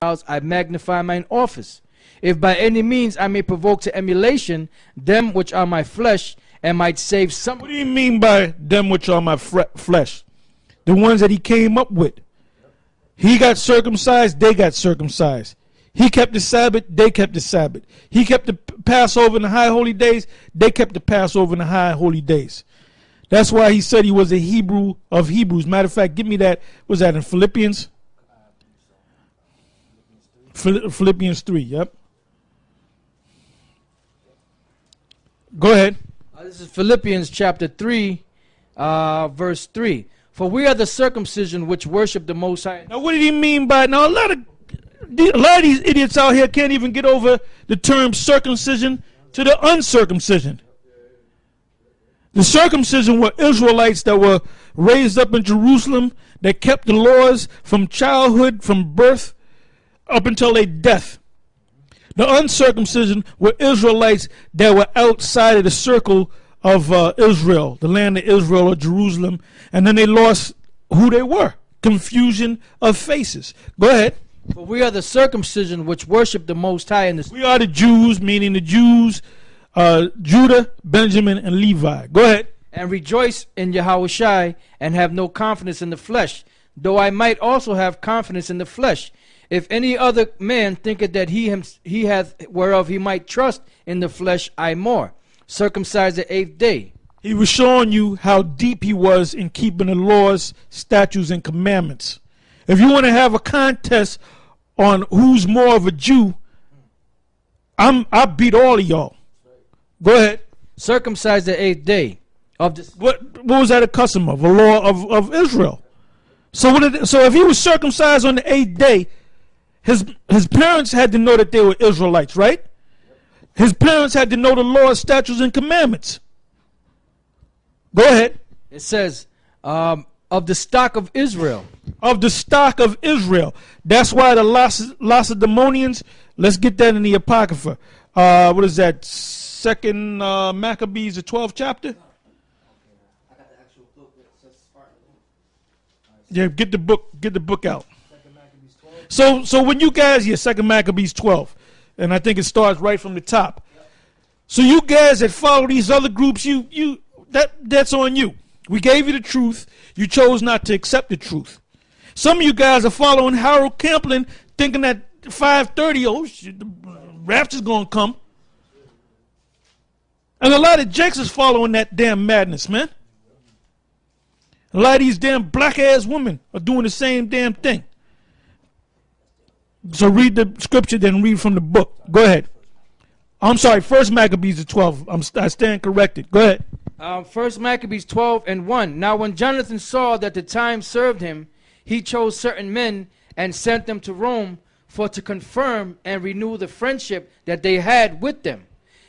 Gentiles I magnify mine office. If by any means I may provoke to emulation them which are my flesh, and might save some. What do you mean by them which are my flesh? The ones that he came up with. He got circumcised, they got circumcised. He kept the Sabbath, they kept the Sabbath. He kept the Passover and the high holy days, they kept the Passover and the high holy days. That's why he said he was a Hebrew of Hebrews. Matter of fact, give me that. Was that in Philippians? Philippians 3, yep. Go ahead. This is Philippians chapter 3, verse 3. For we are the circumcision which worship the Most High. Now, what did he mean by? Now, a lot of these idiots out here can't even get over the term circumcision to the uncircumcision. The circumcision were Israelites that were raised up in Jerusalem, that kept the laws from childhood, from birth, up until their death. The uncircumcision were Israelites that were outside of the circle of Israel, the land of Israel or Jerusalem, and then they lost who they were. Confusion of faces. Go ahead. For we are the circumcision which worship the Most High in the. We are the Jews, meaning the Jews, Judah, Benjamin, and Levi. Go ahead. And rejoice in Yahushua, and have no confidence in the flesh, though I might also have confidence in the flesh. If any other man thinketh that he hath whereof he might trust in the flesh, I more. Circumcised the 8th day. He was showing you how deep he was in keeping the laws, statutes, and commandments. If you want to have a contest on who's more of a Jew, I beat all of y'all. Go ahead. Circumcised the 8th day. What was that a custom of? A law of Israel. So if he was circumcised on the 8th day, his parents had to know that they were Israelites, right? His parents had to know the laws, statutes, and commandments. Go ahead. It says, of the stock of Israel. Of the stock of Israel. That's why the Lacedaemonians, let's get that in the Apocrypha. What is that? Second Maccabees, the 12th chapter? Yeah, get the book out. So when you guys, Second Maccabees 12, and I think it starts right from the top. So you guys that follow these other groups, that's on you. We gave you the truth. You chose not to accept the truth. Some of you guys are following Harold Camplin, thinking that 5:30, oh shit, the rapture's gonna come. And a lot of jakes is following that damn madness, man. A lot of these damn black-ass women are doing the same damn thing. So read the scripture, then read from the book. Go ahead. I'm sorry, First Maccabees 12. I stand corrected. Go ahead. First Maccabees 12 and 1. Now when Jonathan saw that the time served him, he chose certain men and sent them to Rome for to confirm and renew the friendship that they had with them.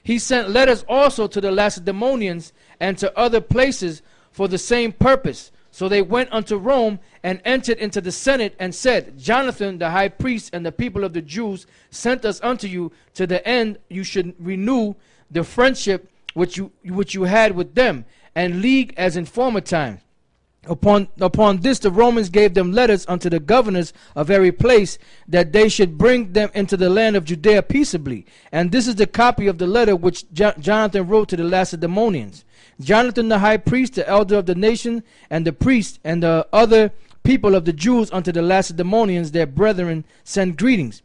He sent letters also to the Lacedaemonians and to other places for the same purpose. So they went unto Rome and entered into the Senate and said, Jonathan the high priest and the people of the Jews sent us unto you to the end you should renew the friendship which you had with them, and league as in former times. Upon this the Romans gave them letters unto the governors of every place, that they should bring them into the land of Judea peaceably. And this is the copy of the letter which Jonathan wrote to the Lacedaemonians. Jonathan the high priest, the elder of the nation, and the priest, and the other people of the Jews unto the Lacedaemonians, their brethren, send greetings.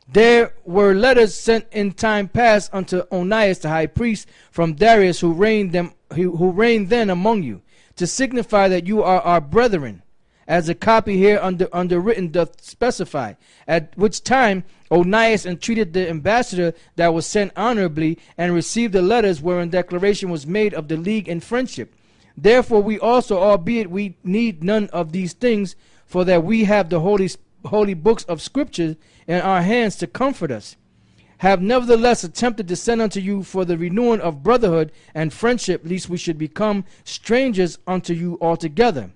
There were letters sent in time past unto Onias the high priest from Darius, who reigned then among you, to signify that you are our brethren, as a copy here underwritten doth specify. At which time Onias entreated the ambassador that was sent honorably, and received the letters wherein declaration was made of the league and friendship. Therefore we also, albeit we need none of these things, for that we have the holy books of Scripture in our hands to comfort us, have nevertheless attempted to send unto you for the renewing of brotherhood and friendship, lest we should become strangers unto you altogether.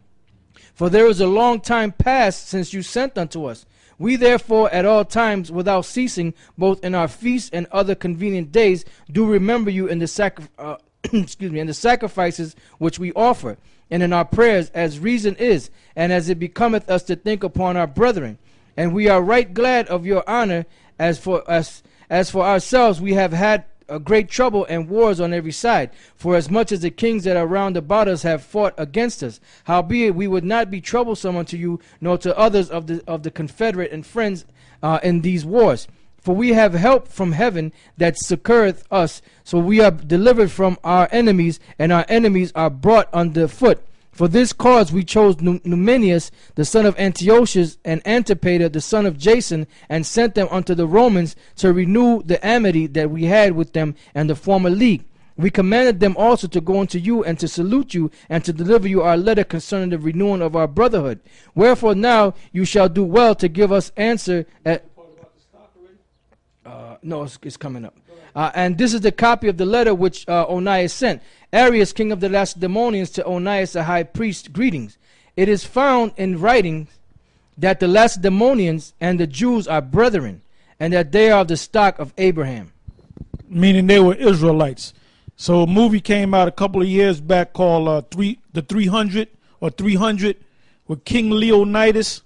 For there is a long time past since you sent unto us. We therefore at all times without ceasing, both in our feasts and other convenient days, do remember you in the in the sacrifices which we offer, and in our prayers, as reason is, and as it becometh us to think upon our brethren. And we are right glad of your honor. As for us, as for ourselves, we have had a great trouble and wars on every side, for as much as the kings that are round about us have fought against us. Howbeit we would not be troublesome unto you, nor to others of the confederate and friends in these wars. For we have help from heaven that succoureth us, so we are delivered from our enemies, and our enemies are brought under foot. For this cause we chose Numenius, the son of Antiochus, and Antipater, the son of Jason, and sent them unto the Romans to renew the amity that we had with them and the former league. We commanded them also to go unto you and to salute you and to deliver you our letter concerning the renewing of our brotherhood. Wherefore now you shall do well to give us answer at... No, it's coming up. And this is the copy of the letter which Onias sent. Arius, king of the Lacedaemonians, to Onias the high priest, greetings. It is found in writings that the Lacedaemonians and the Jews are brethren, and that they are of the stock of Abraham. Meaning they were Israelites. So a movie came out a couple of years back called The 300 or 300 with King Leonidas.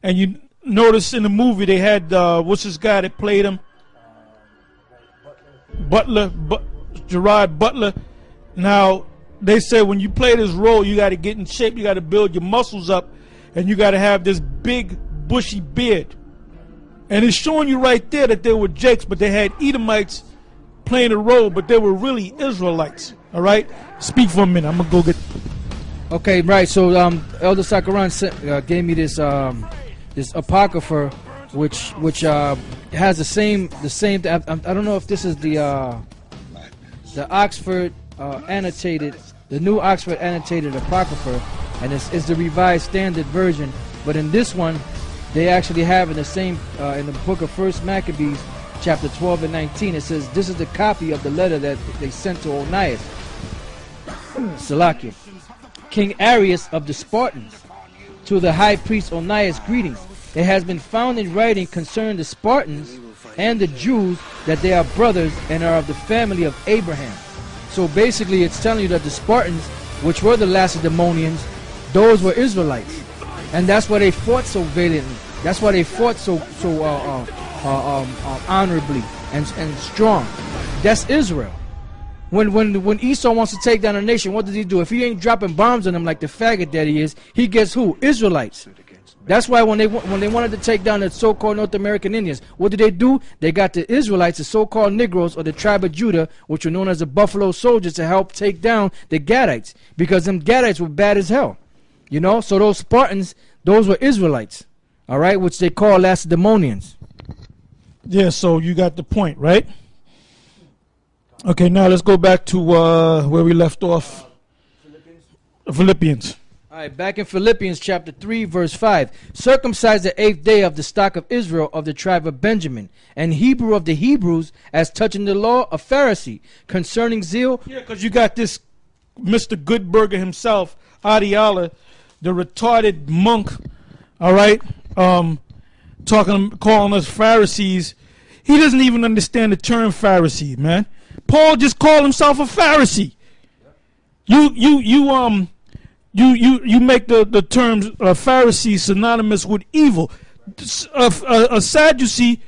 And you notice in the movie they had, what's this guy that played him? Gerard Butler. Now, they said when you play this role, you got to get in shape, you got to build your muscles up, and you got to have this big, bushy beard. And it's showing you right there that they were Jakes, but they had Edomites playing a role, but they were really Israelites. All right? Speak for a minute. I'm going to go get... Okay, right. So Elder Sakaran gave me this this apocrypha, which has the same. I don't know if this is the Oxford annotated, the new Oxford annotated apocrypha, and it's the Revised Standard Version. But in this one, they actually have in the same in the book of First Maccabees, chapter 12 and 19. It says this is the copy of the letter that they sent to Onias, Salakia, King Arius of the Spartans, to the high priest Onias, greetings. It has been found in writing concerning the Spartans and the Jews that they are brothers and are of the family of Abraham. So basically it's telling you that the Spartans, which were the Lacedaemonians, those were Israelites. And that's why they fought so valiantly. That's why they fought so honorably and strong. That's Israel. When Esau wants to take down a nation, what does he do? If he ain't dropping bombs on them like the faggot that he is, he gets who? Israelites. That's why when they wanted to take down the so-called North American Indians, what did they do? They got the Israelites, the so-called Negroes, or the tribe of Judah, which were known as the Buffalo Soldiers, to help take down the Gadites, because them Gadites were bad as hell. You know, so those Spartans, those were Israelites, all right, which they call Lacedaemonians. Yeah, so you got the point, right? Okay, now let's go back to where we left off. Philippians. All right, back in Philippians chapter 3, verse 5. Circumcised the 8th day of the stock of Israel of the tribe of Benjamin, and Hebrew of the Hebrews, as touching the law, a Pharisee, concerning zeal. Yeah, because you got this Mr. Goodburger himself, Adiala, the retarded monk, all right, calling us Pharisees. He doesn't even understand the term Pharisee, man. Paul just called himself a Pharisee. You make the terms Pharisee synonymous with evil. A Sadducee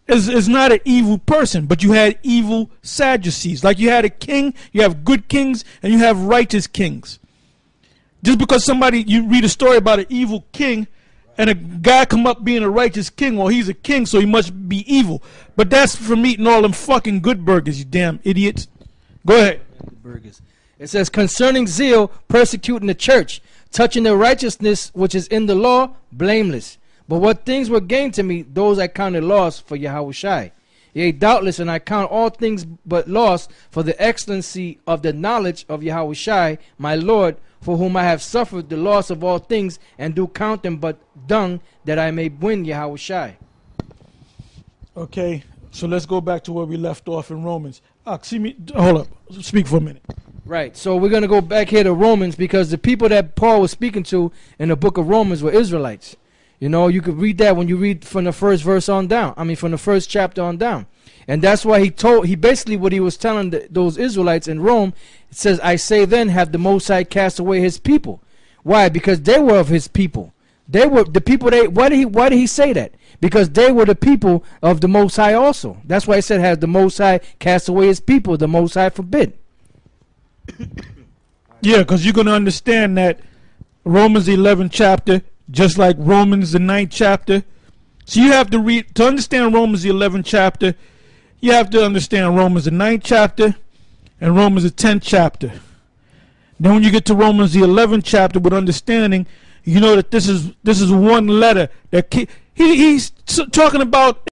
is not an evil person, but you had evil Sadducees. Like you had a king, you have good kings, and you have righteous kings. Just because you read a story about an evil king, and a guy come up being a righteous king, well, he's a king, so he must be evil. But that's from eating all them fucking good burgers, you damn idiots. Go ahead. Burgers. It says, concerning zeal, persecuting the church, touching the righteousness which is in the law, blameless. But what things were gained to me, those I counted loss for Yahushai. Yea, doubtless, and I count all things but loss for the excellency of the knowledge of Yahushai, my Lord, for whom I have suffered the loss of all things, and do count them but dung, that I may win Yahushai. Okay, so let's go back to where we left off in Romans. Hold up, speak for a minute. Right, so we're going to go back here to Romans, because the people that Paul was speaking to in the book of Romans were Israelites. You know, you could read that when you read from the first verse on down. I mean, from the first chapter on down. And that's why he basically what he was telling those Israelites in Rome, it says, I say then, have the Most High cast away his people. Why? Because they were of his people. They were the people. Why did he say that? Because they were the people of the Most High also. That's why he said, has the Most High cast away his people, the Most High forbid. Yeah, because you're going to understand that Romans 11 chapter, just like Romans the 9th chapter. So you have to read, to understand Romans the 11th chapter, you have to understand Romans the 9th chapter and Romans the 10th chapter. Then when you get to Romans the 11th chapter with understanding, you know that this is one letter that he's talking about